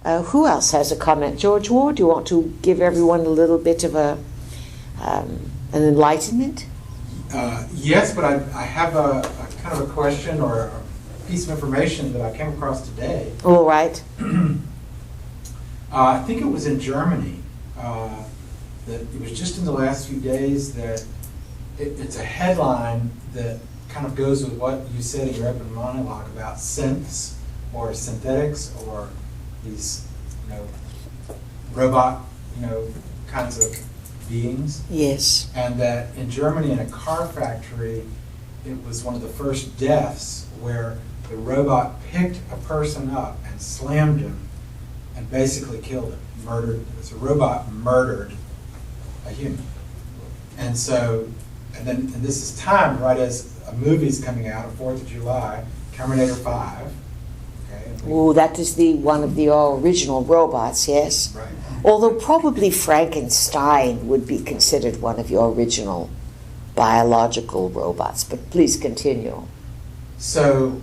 Who else has a comment? George Ward, do you want to give everyone a little bit of an enlightenment? Yes, but I have a kind of a question or a piece of information that I came across today. All right. I think it was in Germany. That it was just in the last few days that it's a headline that kind of goes with what you said in your open monologue about synths or synthetics or these, robot, kinds of beings. Yes. And that in Germany, in a car factory, it was one of the first deaths where the robot picked a person up and slammed him and basically killed him, murdered him. So a robot murdered a human. And so, and this is timed right as a movie's coming out on 4th of July, Terminator 5. Okay. Oh, that is one of the original robots, yes? Right. Although probably Frankenstein would be considered one of your original biological robots, but please continue. So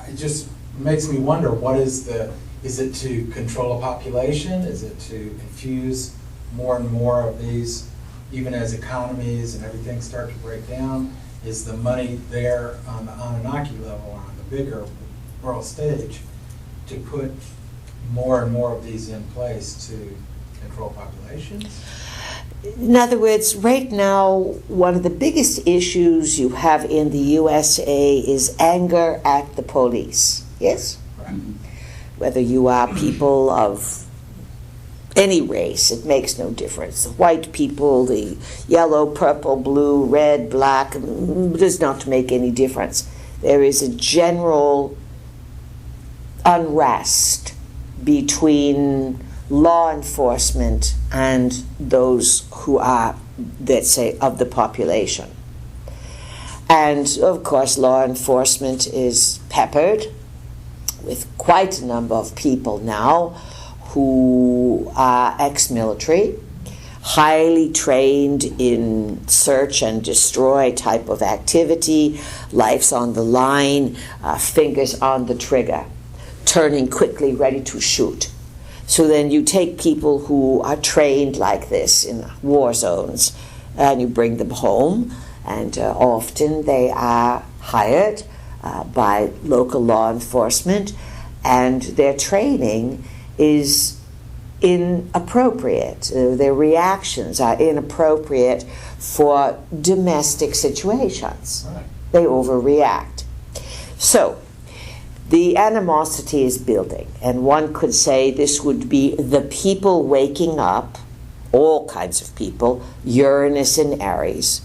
it just makes me wonder, is it to control a population? Is it to infuse more and more of these, even as economies and everything start to break down? Is the money there on the Anunnaki level, on the bigger world stage, to put more and more of these in place to control populations? In other words, right now, one of the biggest issues you have in the USA is anger at the police, yes? Right. Whether you are people of any race, it makes no difference. The white people, the yellow, purple, blue, red, black, does not make any difference. There is a general unrest between law enforcement and those who are, let's say, of the population. And of course, law enforcement is peppered with quite a number of people now who are ex-military, highly trained in search and destroy type of activity, life's on the line, fingers on the trigger, turning quickly, ready to shoot. So then you take people who are trained like this in war zones and you bring them home, and often they are hired by local law enforcement, and their training is inappropriate. Their reactions are inappropriate for domestic situations. Right. They overreact. So the animosity is building, and one could say this would be the people waking up, all kinds of people, Uranus in Aries,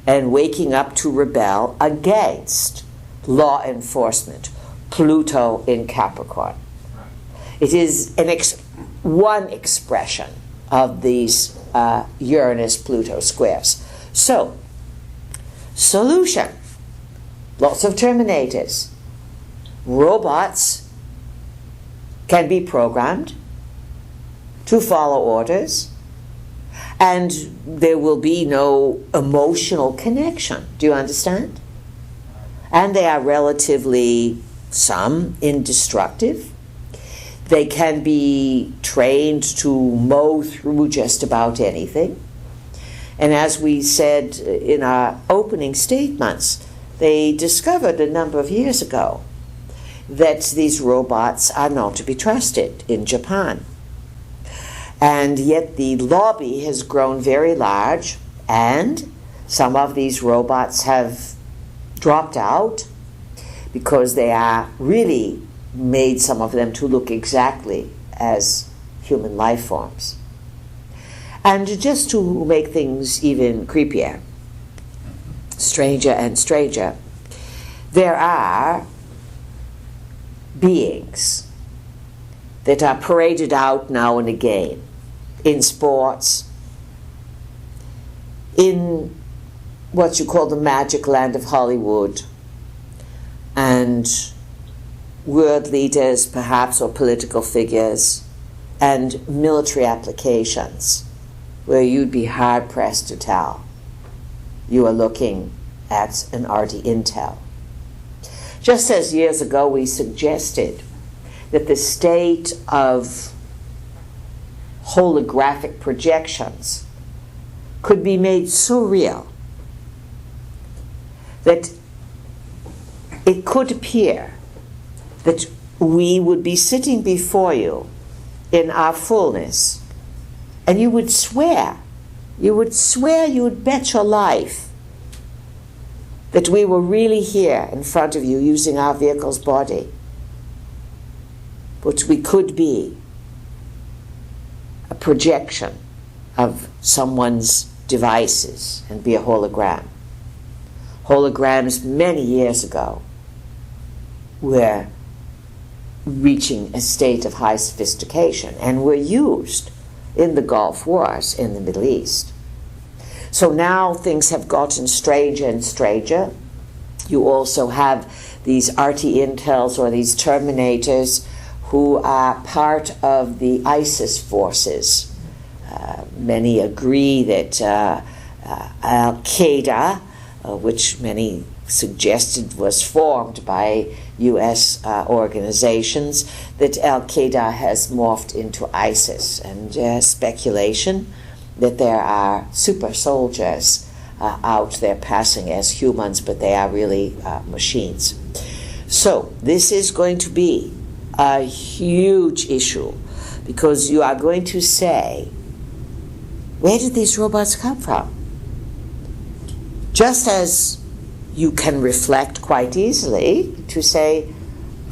and waking up to rebel against law enforcement, Pluto in Capricorn. It is one expression of these Uranus-Pluto squares. So, solution, lots of terminators. Robots can be programmed to follow orders, and there will be no emotional connection. Do you understand? And they are relatively, some, indestructive. They can be trained to mow through just about anything. And as we said in our opening statements, they discovered a number of years ago that these robots are not to be trusted in Japan. And yet the lobby has grown very large, and some of these robots have dropped out because they are really made, some of them, to look exactly as human life forms. And just to make things even creepier, stranger and stranger, there are beings that are paraded out now and again in sports, in what you call the magic land of Hollywood, and world leaders perhaps, or political figures, and military applications where you'd be hard-pressed to tell you are looking at an RT Intel. Just as years ago we suggested that the state of holographic projections could be made so real that it could appear that we would be sitting before you in our fullness, and you would you would bet your life that we were really here in front of you using our vehicle's body. But we could be a projection of someone's devices and be a hologram. Holograms many years ago were reaching a state of high sophistication and were used in the Gulf Wars in the Middle East. So now things have gotten stranger and stranger. You also have these RT-Intels or these Terminators who are part of the ISIS forces. Many agree that Al-Qaeda, which many suggested was formed by U.S. organizations, that Al-Qaeda has morphed into ISIS, and speculation that there are super soldiers out there passing as humans, but they are really machines. So this is going to be a huge issue, because you are going to say, where did these robots come from? Just as you can reflect quite easily to say,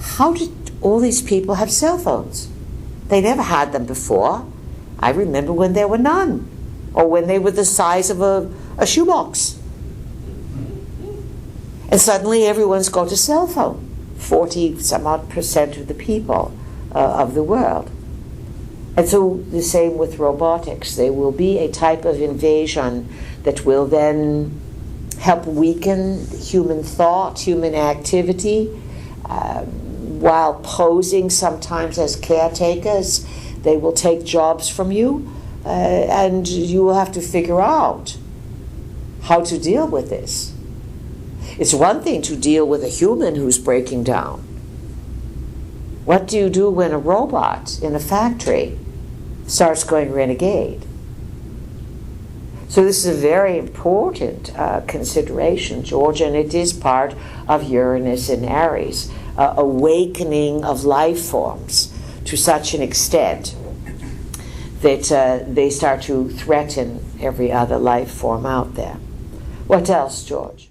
how did all these people have cell phones? They never had them before. I remember when there were none, or when they were the size of a shoebox. And suddenly everyone's got a cell phone, 40-some-odd% of the people of the world. And so the same with robotics. There will be a type of invasion that will then help weaken human thought, human activity, while posing sometimes as caretakers. They will take jobs from you, and you will have to figure out how to deal with this. It's one thing to deal with a human who's breaking down. What do you do when a robot in a factory starts going renegade? So this is a very important consideration, George, and it is part of Uranus and Aries, awakening of life forms to such an extent that they start to threaten every other life form out there. What else, George?